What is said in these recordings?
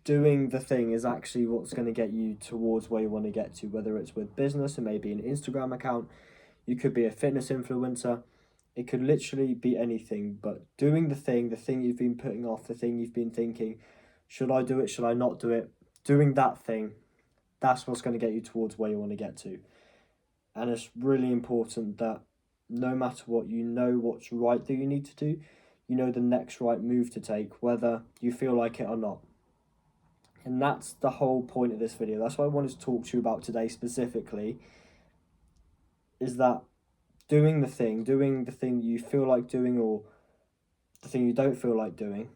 doing the thing is actually what's going to get you towards where you want to get to, whether it's with business and maybe an Instagram account. You could be a fitness influencer. It could literally be anything, but doing the thing you've been putting off, the thing you've been thinking, should I do it, should I not do it? Doing that thing, that's what's going to get you towards where you want to get to. And it's really important that no matter what, you know what's right that you need to do. You know the next right move to take, whether you feel like it or not. And that's the whole point of this video. That's what I wanted to talk to you about today specifically, is that doing the thing you feel like doing or the thing you don't feel like doing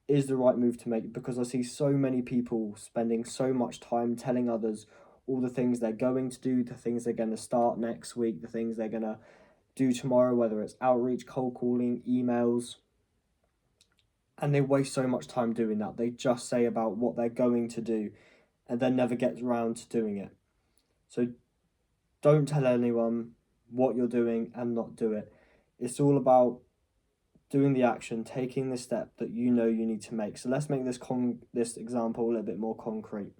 is the right move to make, because I see so many people spending so much time telling others all the things they're going to do, the things they're going to start next week, the things they're going to do tomorrow, whether it's outreach, cold calling, emails, and they waste so much time doing that. They just say about what they're going to do and then never get around to doing it. So don't tell anyone what you're doing and not do it. It's all about doing the action, taking the step that you know you need to make. So let's make this example a little bit more concrete.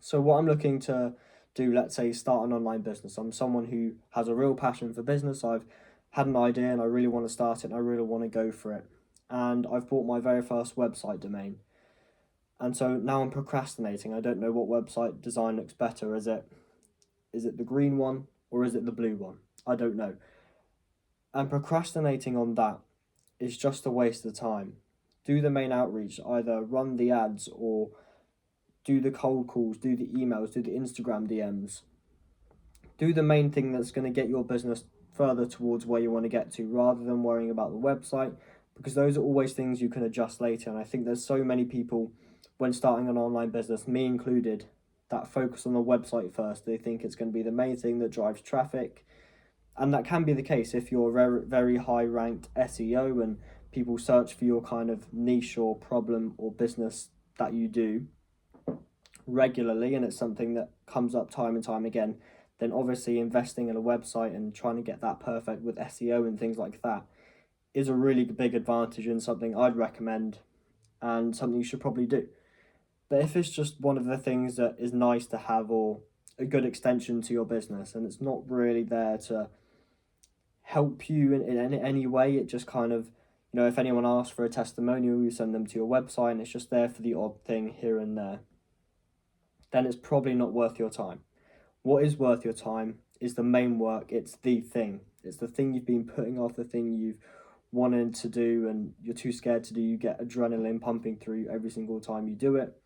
So what I'm looking to do, let's say, start an online business. I'm someone who has a real passion for business. I've had an idea and I really want to start it and I really want to go for it. And I've bought my very first website domain. And so now I'm procrastinating. I don't know what website design looks better. Is it the green one or is it the blue one? I don't know. And procrastinating on that is just a waste of time. Do the main outreach, either run the ads or do the cold calls, do the emails, do the Instagram DMs. Do the main thing that's going to get your business further towards where you want to get to, rather than worrying about the website, because those are always things you can adjust later. And I think there's so many people when starting an online business, me included, that focus on the website first. They think it's going to be the main thing that drives traffic. And that can be the case if you're very, very high ranked SEO and people search for your kind of niche or problem or business that you do regularly, and it's something that comes up time and time again, then obviously investing in a website and trying to get that perfect with SEO and things like that is a really big advantage and something I'd recommend and something you should probably do. But if it's just one of the things that is nice to have or a good extension to your business and it's not really there to help you in any way, it just kind of, if anyone asks for a testimonial, you send them to your website and it's just there for the odd thing here and there, then it's probably not worth your time. What is worth your time is the main work. It's the thing. It's the thing you've been putting off, the thing you've wanted to do and you're too scared to do. You get adrenaline pumping through you every single time you do it.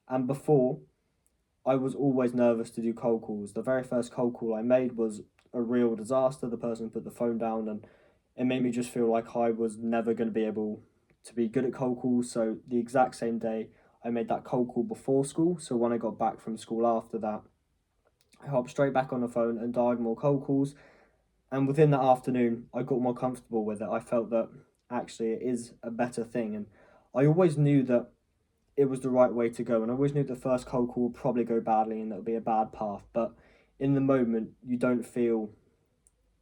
And before, I was always nervous to do cold calls. The very first cold call I made was a real disaster. The person put the phone down and it made me just feel like I was never going to be able to be good at cold calls. So the exact same day, I made that cold call before school. So when I got back from school after that, I hopped straight back on the phone and dialed more cold calls. And within that afternoon, I got more comfortable with it. I felt that actually it is a better thing. And I always knew that it was the right way to go. And I always knew the first cold call would probably go badly and that would be a bad path. But in the moment, you don't feel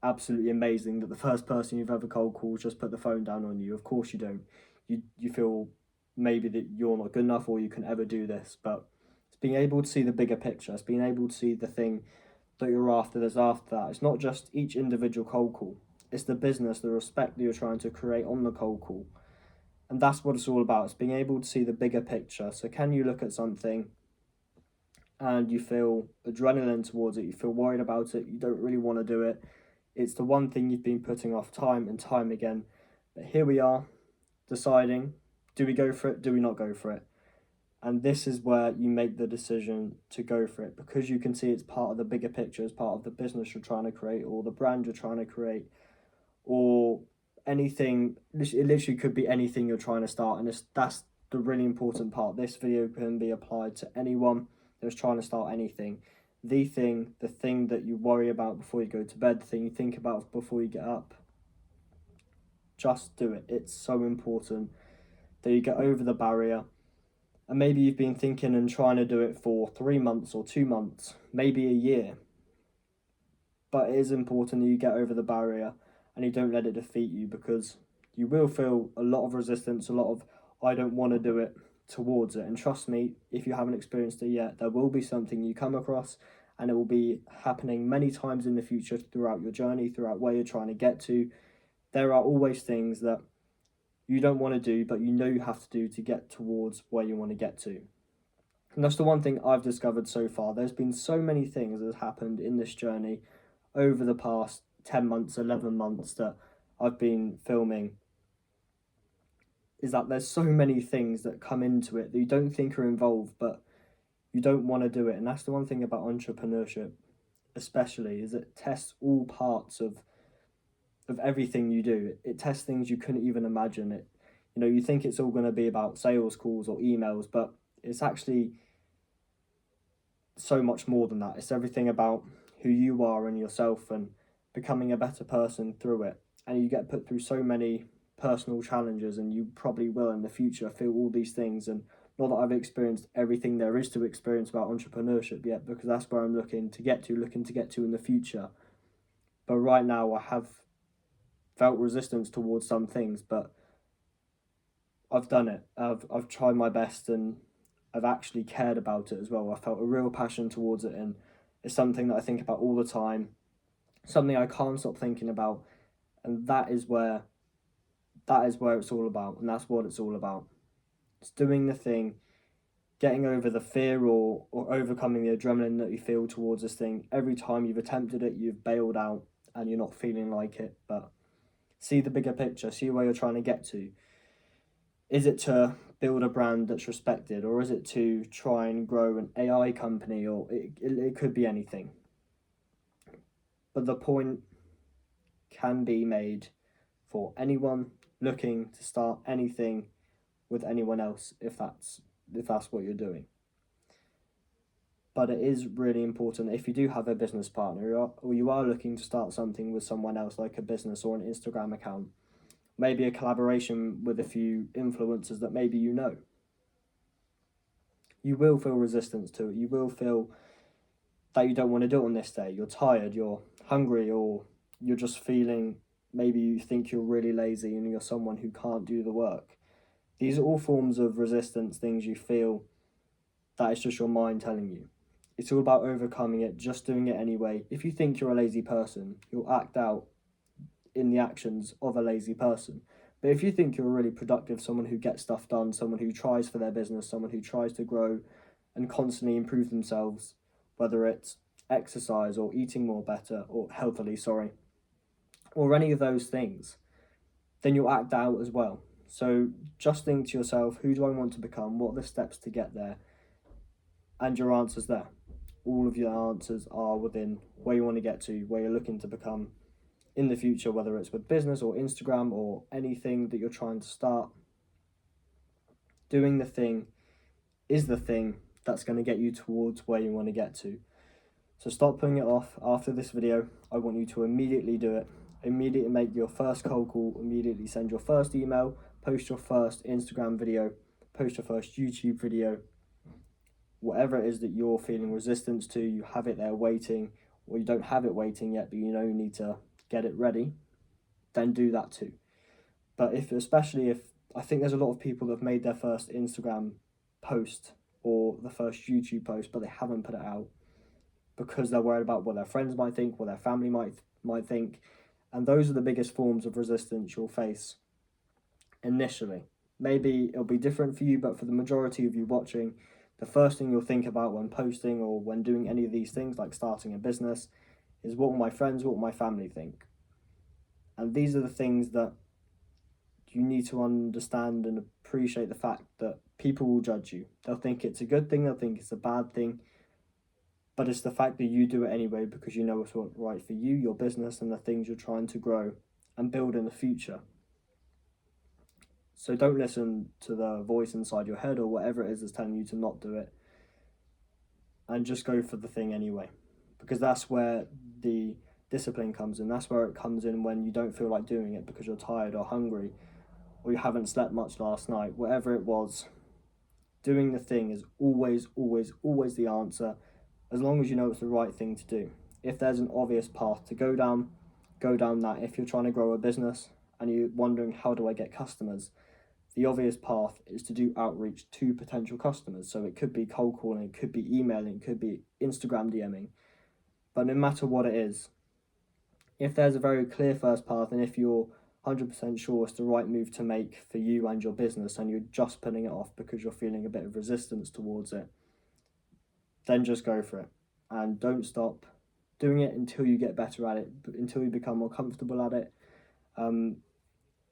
absolutely amazing that the first person you've ever cold called just put the phone down on you. Of course you don't. You feel maybe that you're not good enough or you can ever do this. But it's being able to see the bigger picture. It's being able to see the thing that you're after that's after that. It's not just each individual cold call. It's the business, the respect that you're trying to create on the cold call. And that's what it's all about. It's being able to see the bigger picture. So can you look at something and you feel adrenaline towards it, you feel worried about it, you don't really want to do it. It's the one thing you've been putting off time and time again. But here we are, deciding, do we go for it, do we not go for it? And this is where you make the decision to go for it, because you can see it's part of the bigger picture, it's part of the business you're trying to create or the brand you're trying to create or anything. It literally could be anything you're trying to start, and that's the really important part. This video can be applied to anyone that's trying to start anything. The thing that you worry about before you go to bed, the thing you think about before you get up, just do it. It's so important that you get over the barrier. And maybe you've been thinking and trying to do it for 3 months or 2 months, maybe a year. But it is important that you get over the barrier and you don't let it defeat you, because you will feel a lot of resistance, a lot of, I don't want to do it, towards it. And trust me, if you haven't experienced it yet, there will be something you come across, and it will be happening many times in the future throughout your journey, throughout where you're trying to get to. There are always things that you don't want to do, but you know you have to do to get towards where you want to get to. And that's the one thing I've discovered so far. There's been so many things that have happened in this journey over the past 10 months, 11 months that I've been filming, is that there's so many things that come into it that you don't think are involved, but you don't want to do it. And that's the one thing about entrepreneurship, especially, is it tests all parts of everything you do. It tests things you couldn't even imagine. You think it's all going to be about sales calls or emails, but it's actually so much more than that. It's everything about who you are and yourself and becoming a better person through it. And you get put through so many personal challenges, and you probably will in the future feel all these things. And not that I've experienced everything there is to experience about entrepreneurship yet, because that's where I'm looking to get to in the future. But right now I have felt resistance towards some things, but I've done it. I've tried my best, and I've actually cared about it as well. I felt a real passion towards it, and it's something that I think about all the time, something I can't stop thinking about, and that is where it's all about, and that's what it's all about. It's doing the thing, getting over the fear or overcoming the adrenaline that you feel towards this thing. Every time you've attempted it, you've bailed out and you're not feeling like it, but see the bigger picture, see where you're trying to get to. Is it to build a brand that's respected, or is it to try and grow an AI company, or it could be anything. But the point can be made for anyone looking to start anything with anyone else, if that's what you're doing. But it is really important, if you do have a business partner, or you are looking to start something with someone else, like a business or an Instagram account, maybe a collaboration with a few influencers that maybe you know. You will feel resistance to it. You will feel that you don't want to do it on this day. You're tired, you're hungry, or you're just feeling, maybe you think you're really lazy and you're someone who can't do the work. These are all forms of resistance, things you feel that it's just your mind telling you. It's all about overcoming it, just doing it anyway. If you think you're a lazy person, you'll act out in the actions of a lazy person. But if you think you're really productive, someone who gets stuff done, someone who tries for their business, someone who tries to grow and constantly improve themselves, whether it's exercise or eating more better or healthily, or any of those things, then you'll act out as well. So just think to yourself, who do I want to become? What are the steps to get there? And your answer's there. All of your answers are within where you want to get to, where you're looking to become in the future, whether it's with business or Instagram or anything that you're trying to start. Doing the thing is the thing that's going to get you towards where you want to get to. So stop putting it off. After this video, I want you to immediately do it. Immediately make your first cold call, immediately send your first email, post your first Instagram video, post your first YouTube video. Whatever it is that you're feeling resistance to, you have it there waiting, or you don't have it waiting yet, but you know you need to get it ready, then do that too. But especially if I think there's a lot of people that have made their first Instagram post or the first YouTube post, but they haven't put it out because they're worried about what their friends might think, what their family might think. And those are the biggest forms of resistance you'll face initially. Maybe it'll be different for you, but for the majority of you watching, the first thing you'll think about when posting or when doing any of these things, like starting a business, is what will my friends, what will my family think? And these are the things that you need to understand and appreciate, the fact that people will judge you. They'll think it's a good thing, they'll think it's a bad thing, but it's the fact that you do it anyway because you know it's right for you, your business, and the things you're trying to grow and build in the future. So don't listen to the voice inside your head or whatever it is that's telling you to not do it, and just go for the thing anyway, because that's where the discipline comes in. That's where it comes in when you don't feel like doing it because you're tired or hungry or you haven't slept much last night. Whatever it was, doing the thing is always, always, always the answer, as long as you know it's the right thing to do. If there's an obvious path to go down that. If you're trying to grow a business and you're wondering, how do I get customers? the obvious path is to do outreach to potential customers. So it could be cold calling, it could be emailing, it could be Instagram DMing. But no matter what it is, if there's a very clear first path, and if you're 100% sure it's the right move to make for you and your business, and you're just putting it off because you're feeling a bit of resistance towards it, then just go for it. And don't stop doing it until you get better at it, until you become more comfortable at it.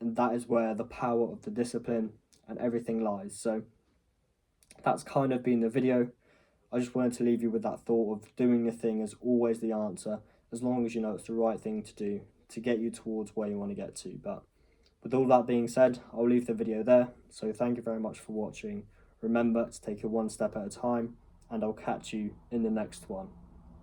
And that is where the power of the discipline and everything lies. So that's kind of been the video. I just wanted to leave you with that thought of doing the thing is always the answer, as long as you know it's the right thing to do to get you towards where you want to get to. But with all that being said, I'll leave the video there. So thank you very much for watching. Remember to take it one step at a time, and I'll catch you in the next one.